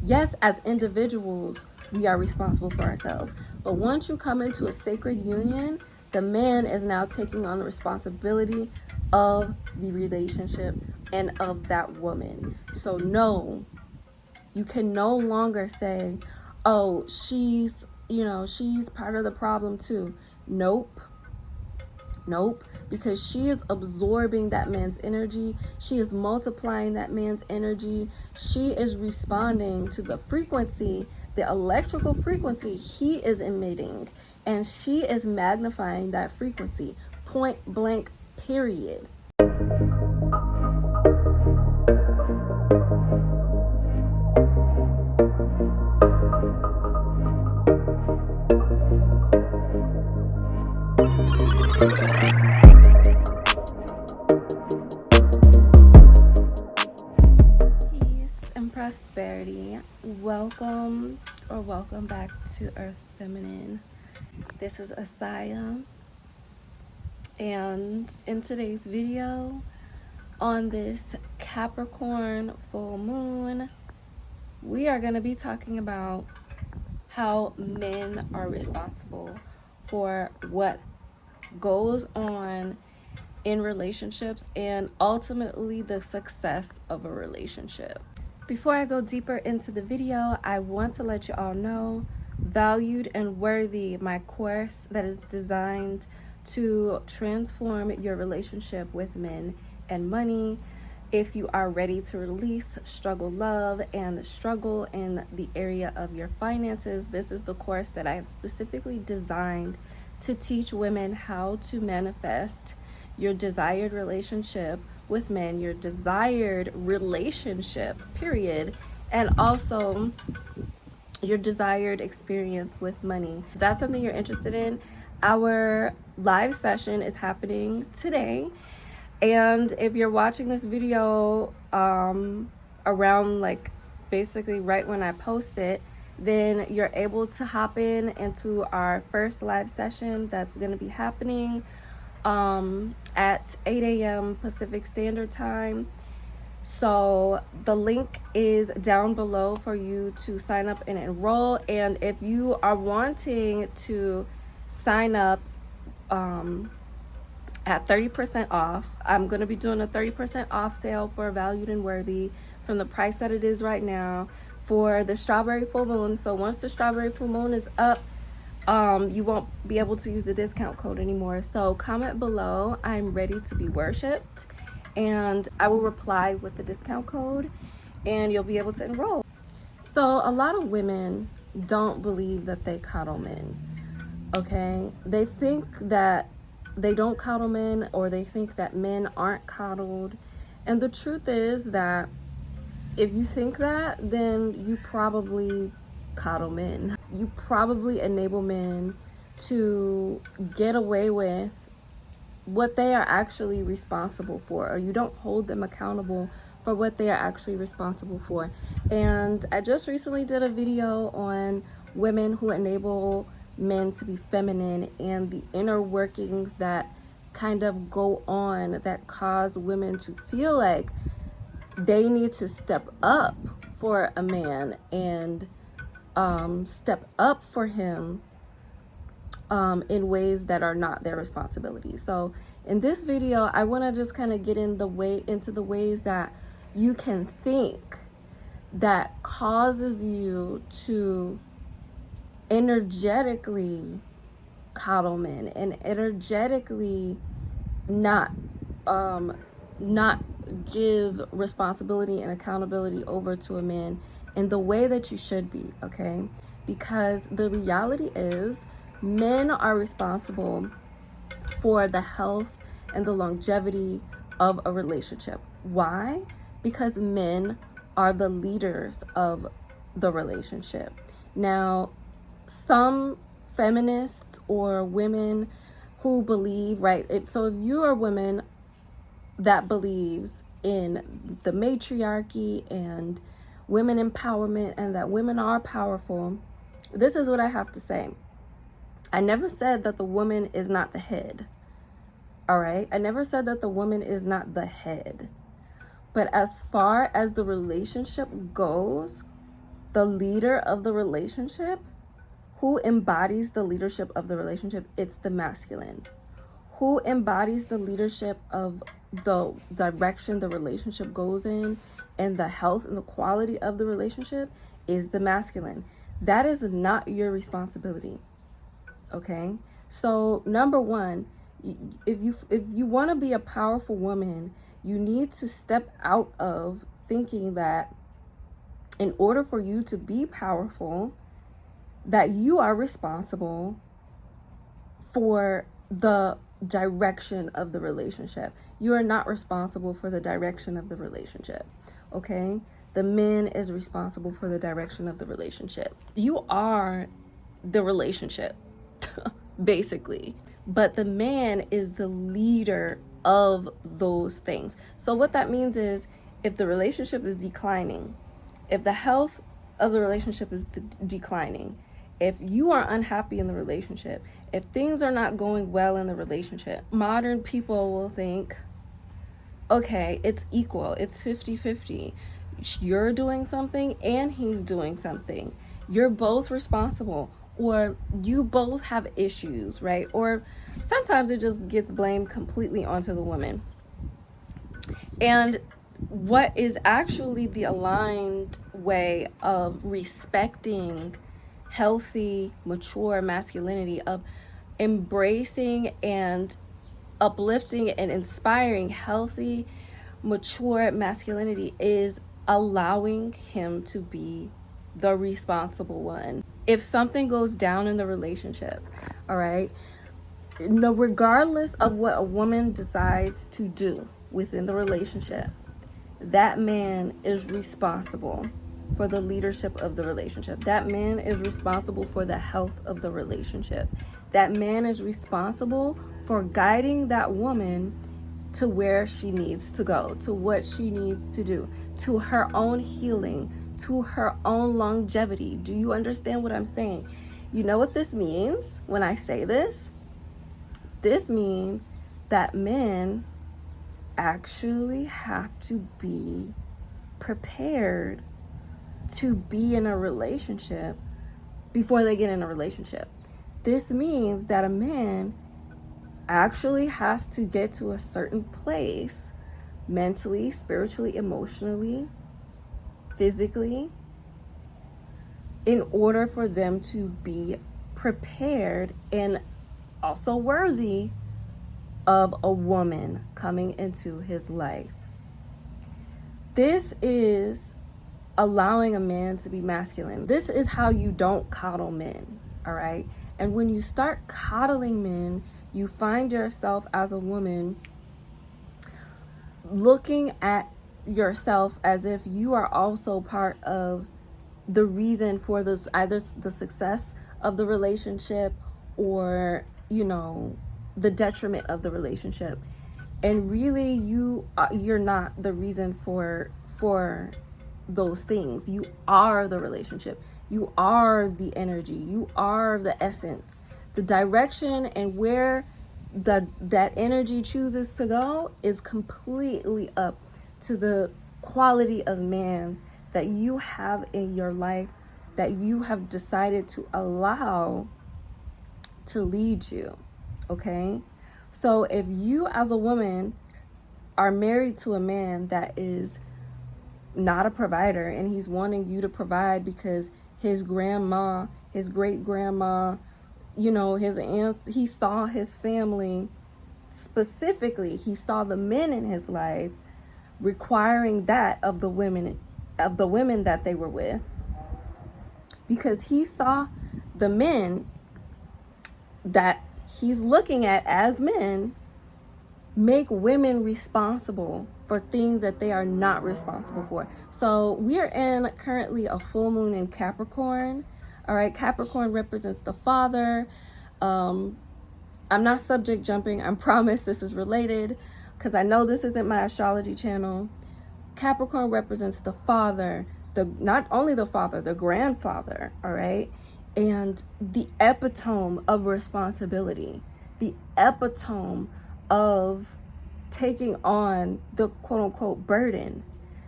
Yes, as individuals, we are responsible for ourselves. But once you come into a sacred union, the man is now taking on the responsibility of the relationship and of that woman. So no, you can no longer say, oh, she's part of the problem too. Nope. Nope, because she is absorbing that man's energy. She is multiplying that man's energy. She is responding to the frequency, the electrical frequency he is emitting, and she is magnifying that frequency. Point blank, period. Peace and prosperity. Welcome back to Earth's Feminine. This is Asaya, and in today's video, on this Capricorn full moon, we are going to be talking about how men are responsible for what goes on in relationships and ultimately the success of a relationship. Before I go deeper into the video, I want to let you all know, Valued and Worthy, my course that is designed to transform your relationship with men and money. If you are ready to release struggle love and struggle in the area of your finances, this is the course that I have specifically designed to teach women how to manifest your desired relationship with men, your desired relationship, period, and also your desired experience with money. If that's something you're interested in, our live session is happening today. And if you're watching this video around like basically right when I post it, then you're able to hop into our first live session that's going to be happening at 8 a.m. Pacific Standard Time. So the link is down below for you to sign up and enroll. And if you are wanting to sign up at 30% off, I'm going to be doing a 30% off sale for Valued and Worthy from the price that it is right now for the Strawberry Full Moon. So once the Strawberry Full Moon is up, you won't be able to use the discount code anymore. So comment below, I'm ready to be worshipped, and I will reply with the discount code and you'll be able to enroll. So a lot of women don't believe that they coddle men, okay? They think that they don't coddle men, or they think that men aren't coddled. And the truth is that if you think that, then you probably coddle men. You probably enable men to get away with what they are actually responsible for, or you don't hold them accountable for what they are actually responsible for. And I just recently did a video on women who enable men to be feminine and the inner workings that kind of go on that cause women to feel like they need to step up for a man and step up for him in ways that are not their responsibility. So in this video, I want to just kind of get into the ways that you can think that causes you to energetically coddle men and energetically not give responsibility and accountability over to a man in the way that you should be, okay? Because the reality is men are responsible for the health and the longevity of a relationship. Why? Because men are the leaders of the relationship. Now, some feminists or women who believe, right? So if you are women that believes in the matriarchy and women empowerment and that women are powerful, this is what I have to say. I never said that the woman is not the head. All right? I never said that the woman is not the head. But as far as the relationship goes, the leader of the relationship, who embodies the leadership of the relationship, it's the masculine. Who embodies the leadership of the direction the relationship goes in and the health and the quality of the relationship is the masculine. That is not your responsibility. Okay? So number one, if you want to be a powerful woman, you need to step out of thinking that in order for you to be powerful, that you are responsible for the direction of the relationship. You are not responsible for the direction of the relationship. Okay? The man is responsible for the direction of the relationship. You are the relationship, basically. But the man is the leader of those things. So what that means is, if the relationship is declining, if the health of the relationship is declining, if you are unhappy in the relationship, if things are not going well in the relationship, modern people will think, okay, it's equal, it's 50-50. You're doing something and he's doing something. You're both responsible, or you both have issues, right? Or sometimes it just gets blamed completely onto the woman. And what is actually the aligned way of respecting healthy, mature masculinity, of embracing and uplifting and inspiring healthy, mature masculinity, is allowing him to be the responsible one. If something goes down in the relationship, all right, no, regardless of what a woman decides to do within the relationship, that man is responsible for the leadership of the relationship. That man is responsible for the health of the relationship. That man is responsible for guiding that woman to where she needs to go, to what she needs to do, to her own healing, to her own longevity. Do you understand what I'm saying? You know what this means when I say this? This means that men actually have to be prepared to be in a relationship before they get in a relationship. This means that a man actually has to get to a certain place mentally, spiritually, emotionally, physically, in order for them to be prepared and also worthy of a woman coming into his life. This is allowing a man to be masculine. This is how you don't coddle men, all right? And when you start coddling men, you find yourself as a woman looking at yourself as if you are also part of the reason for this, either the success of the relationship or, you know, the detriment of the relationship. And really, you're not the reason for those things. You are the relationship. You are the energy. You are the essence. The direction and where that energy chooses to go is completely up to the quality of man that you have in your life, that you have decided to allow to lead you. Okay? So if you as a woman are married to a man that is not a provider, and he's wanting you to provide because his grandma, his great grandma, you know, his aunts, he saw his family, specifically, he saw the men in his life requiring that of the women that they were with, because he saw the men that he's looking at as men make women responsible for things that they are not responsible for. So we are in currently a full moon in Capricorn. All right, Capricorn represents the father. I'm not subject jumping. I promise this is related, because I know this isn't my astrology channel. Capricorn represents the father, not only the father, the grandfather, all right? And the epitome of responsibility, the epitome of taking on the quote unquote burden,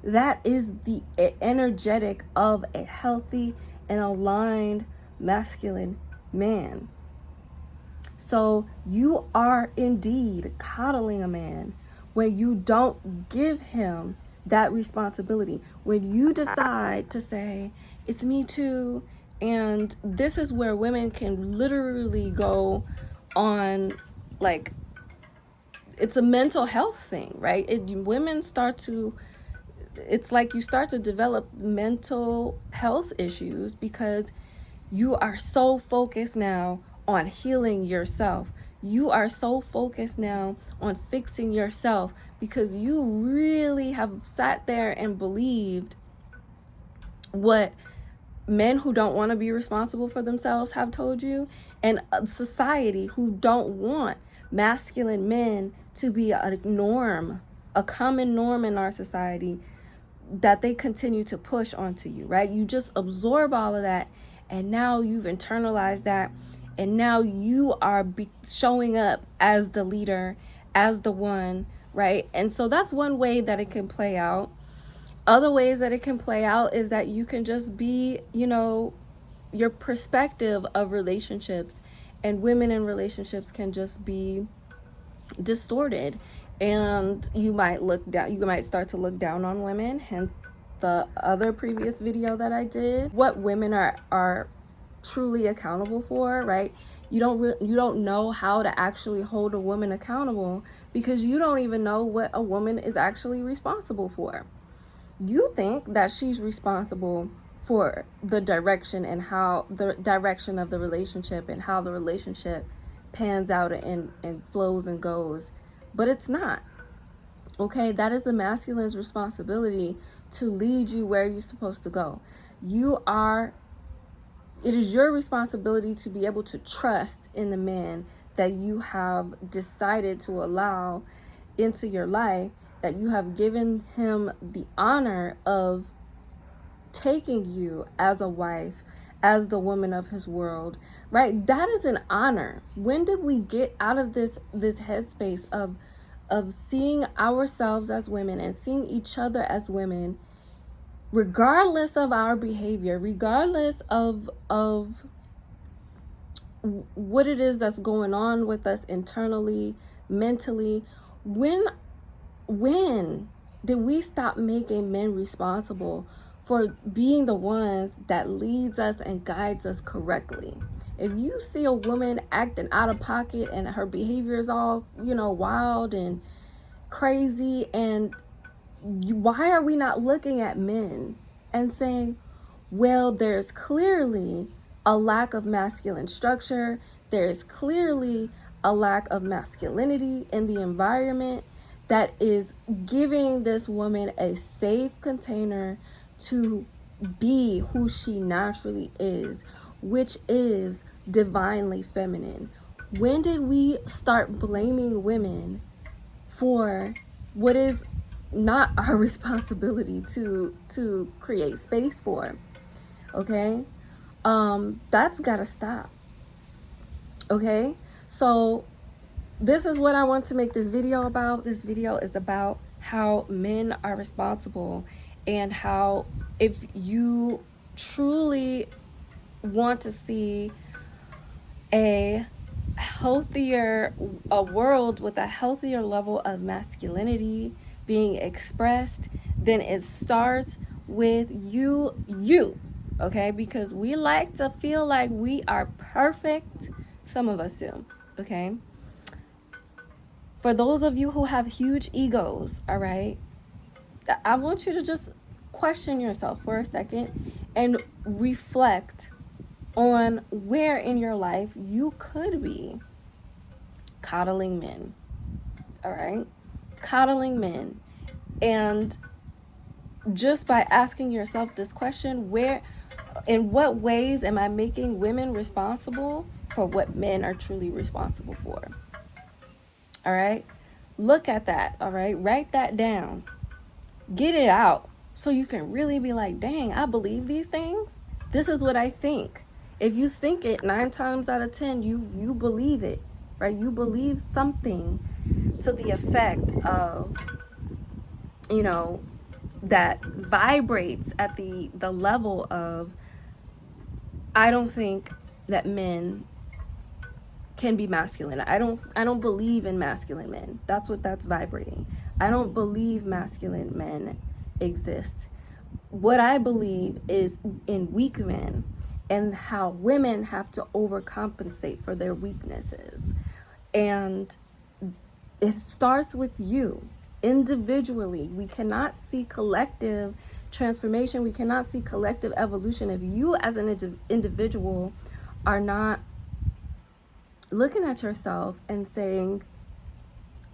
That is the energetic of a healthy and aligned masculine man. So you are indeed coddling a man when you don't give him that responsibility. When you decide to say, it's me too, and this is where women can literally go on, like, it's a mental health thing, right? Women start to, it's like you start to develop mental health issues because you are so focused now on healing yourself. You are so focused now on fixing yourself because you really have sat there and believed what men who don't want to be responsible for themselves have told you, and a society who don't want masculine men to be a norm, a common norm in our society, that they continue to push onto you, right? You just absorb all of that, and now you've internalized that, and now you are showing up as the leader, as the one, right? And so that's one way that it can play out. Other ways that it can play out is that you can just be, your perspective of relationships and women in relationships can just be distorted, and you might start to look down on women, hence the other previous video that I did, what women are truly accountable for, right? You don't know how to actually hold a woman accountable because you don't even know what a woman is actually responsible for. You think that she's responsible for the direction and how the direction of the relationship and how the relationship pans out and flows and goes, but it's not. Okay, that is the masculine's responsibility to lead you where you're supposed to go. It is your responsibility to be able to trust in the man that you have decided to allow into your life, that you have given him the honor of taking you as a wife, as the woman of his world, right? That is an honor. When did we get out of this headspace of seeing ourselves as women and seeing each other as women, regardless of our behavior, regardless of what it is that's going on with us internally, mentally? When did we stop making men responsible for being the ones that leads us and guides us correctly? If you see a woman acting out of pocket and her behavior is all, wild and crazy, and why are we not looking at men and saying, well, there's clearly a lack of masculine structure, there's clearly a lack of masculinity in the environment that is giving this woman a safe container to be who she naturally is, which is divinely feminine. When did we start blaming women for what is not our responsibility to create space for? Okay, that's gotta stop. Okay, so this is what I want to make this video about. This video is about how men are responsible, and how if you truly want to see a world with a healthier level of masculinity being expressed, then it starts with you, okay? Because we like to feel like we are perfect. Some of us do, okay? For those of you who have huge egos, all right, I want you to just question yourself for a second and reflect on where in your life you could be coddling men, all right? Coddling men. And just by asking yourself this question, in what ways am I making women responsible for what men are truly responsible for? All right, look at that. All right, write that down, get it out, so you can really be like, dang, I believe these things. This is what I think. If you think it 9 times out of 10, you believe it, right? You believe something to the effect of, that vibrates at the level of, I don't think that men can be masculine. I don't believe in masculine men. That's vibrating. I don't believe masculine men exist. What I believe is in weak men, and how women have to overcompensate for their weaknesses. And it starts with you individually. We cannot see collective transformation. We cannot see collective evolution if you as an individual are not looking at yourself and saying,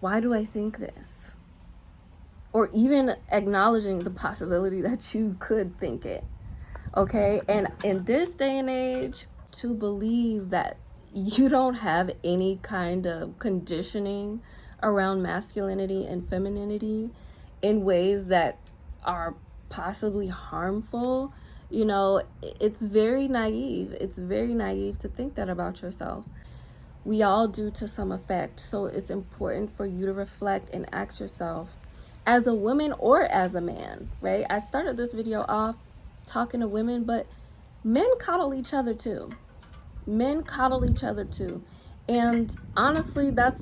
why do I think this? Or even acknowledging the possibility that you could think it. Okay? And in this day and age, to believe that you don't have any kind of conditioning around masculinity and femininity in ways that are possibly harmful, you know, it's very naive. It's very naive to think that about yourself. We all do to some effect. So it's important for you to reflect and ask yourself, as a woman or as a man, right? I started this video off talking to women, but men coddle each other too. Men coddle each other too. And honestly, that's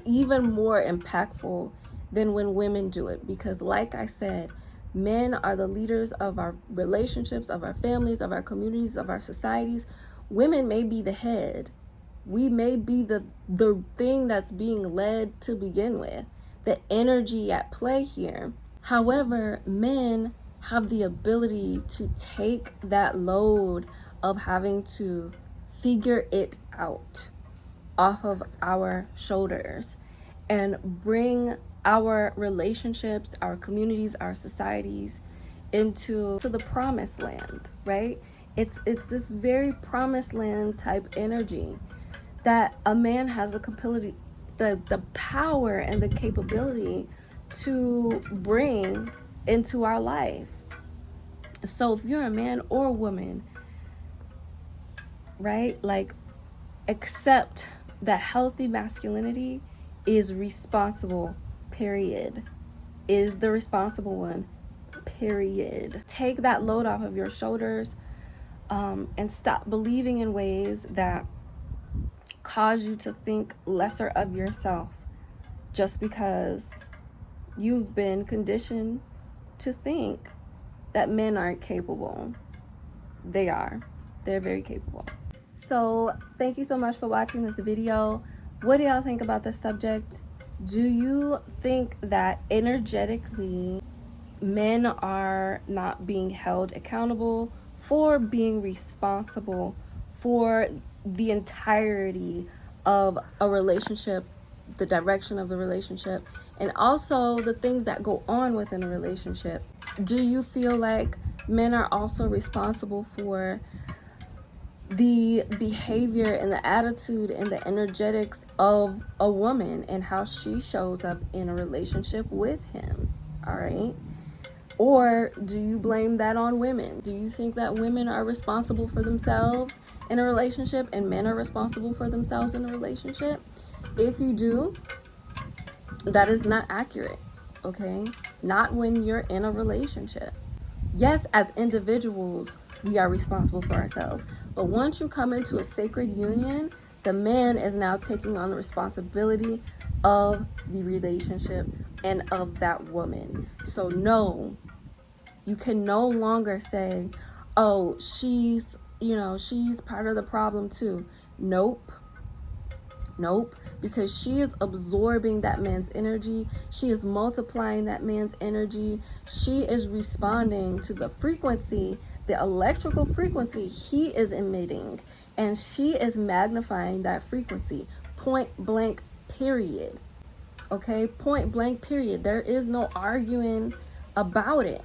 even more impactful than when women do it, because like I said, men are the leaders of our relationships, of our families, of our communities, of our societies. Women may be the head. We may be the thing that's being led to begin with, the energy at play here. However, men have the ability to take that load of having to figure it out off of our shoulders and bring our relationships, our communities, our societies into the promised land, right? It's this very promised land type energy that a man has the capability, the power and the capability to bring into our life. So if you're a man or a woman, right, like, accept that healthy masculinity is responsible, period. Is the responsible one, period. Take that load off of your shoulders, and stop believing in ways that cause you to think lesser of yourself just because you've been conditioned to think that men aren't capable. They are. They're very capable. So thank you so much for watching this video. What do y'all think about this subject? Do you think that energetically men are not being held accountable for being responsible for the entirety of a relationship, the direction of the relationship, and also the things that go on within a relationship? Do you feel like men are also responsible for the behavior and the attitude and the energetics of a woman and how she shows up in a relationship with him? All right. Or do you blame that on women? Do you think that women are responsible for themselves in a relationship and men are responsible for themselves in a relationship? If you do, that is not accurate, okay? Not when you're in a relationship. Yes, as individuals, we are responsible for ourselves. But once you come into a sacred union, the man is now taking on the responsibility of the relationship and of that woman. So no, you can no longer say, oh, she's part of the problem too. Nope, because she is absorbing that man's energy. She is multiplying that man's energy. She is responding to the frequency, the electrical frequency he is emitting, and she is magnifying that frequency. Point blank, period. Okay, point blank, period. There is no arguing about it.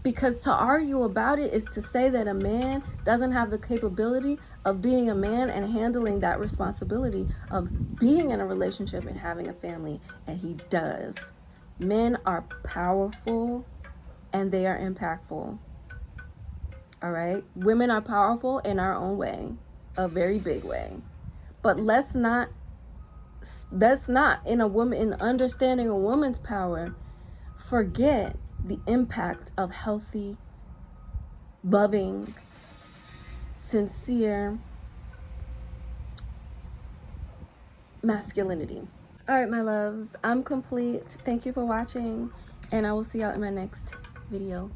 Because to argue about it is to say that a man doesn't have the capability of being a man and handling that responsibility of being in a relationship and having a family, and he does. Men are powerful and they are impactful. All right? Women are powerful in our own way, a very big way. But let's not in understanding a woman's power, forget the impact of healthy, loving, sincere masculinity. All right, my loves, I'm complete. Thank you for watching, and I will see y'all in my next video.